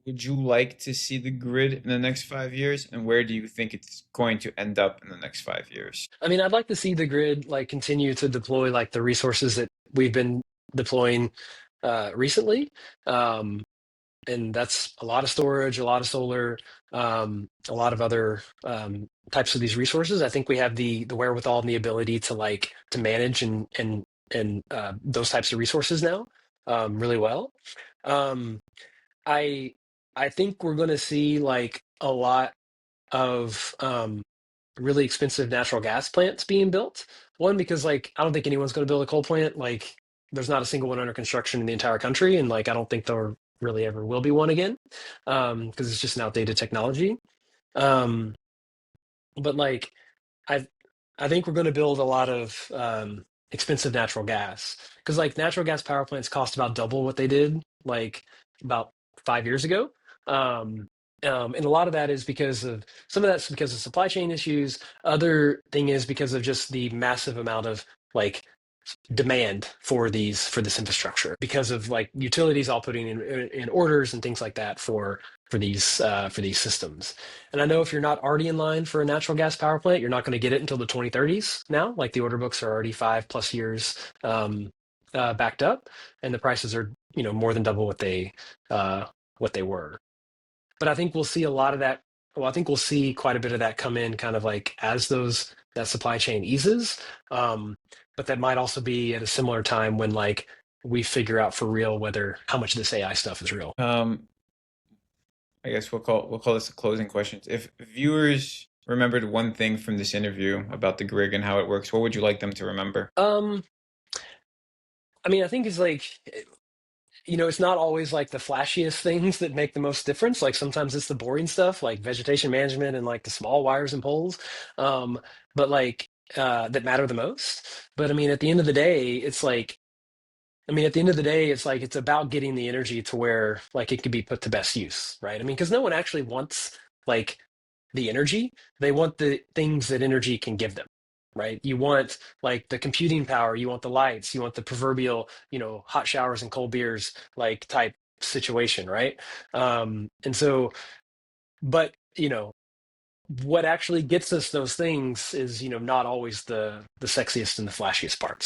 would you like to see the grid in the next 5 years, and where do you think it's going to end up in the next 5 years? I mean, I'd like to see the grid like continue to deploy like the resources that we've been deploying recently. Um, and that's a lot of storage, a lot of solar, a lot of other types of these resources. I think we have the wherewithal and the ability to like to manage and those types of resources now really well. Um, I I think we're going to see like a lot of really expensive natural gas plants being built. One, because like I don't think anyone's going to build a coal plant. Like there's not a single one under construction in the entire country, and like I don't think there really ever will be one again, because it's just an outdated technology. Um, but like I I think we're going to build a lot of expensive natural gas because like natural gas power plants cost about double what they did like about 5 years ago. Um, and a lot of that is because of some of that's because of supply chain issues. Other thing is because of just the massive amount of like demand for this infrastructure because of like utilities all putting in orders and things like that for these systems. And I know if you're not already in line for a natural gas power plant, you're not going to get it until the 2030s now. Like the order books are already 5+ years backed up, and the prices are more than double what they were. But I think we'll see a lot of that. Well, I think we'll see quite a bit of that come in kind of like as that supply chain eases. Um, but that might also be at a similar time when like we figure out for real whether how much of this AI stuff is real. Um, I guess we'll call this a closing question. If viewers remembered one thing from this interview about the grid and how it works, what would you like them to remember? Um, I mean, I think it's like it's not always like the flashiest things that make the most difference. Like sometimes it's the boring stuff, like vegetation management and like the small wires and poles, um, but like that matter the most. But I mean, at the end of the day, it's like, I mean, at the end of the day, it's like it's about getting the energy to where like it can be put to best use, right? I mean, because no one actually wants like the energy; they want the things that energy can give them, right? You want like the computing power, you want the lights, you want the proverbial, hot showers and cold beers like type situation, right? And so, but what actually gets us those things is not always the sexiest and the flashiest parts.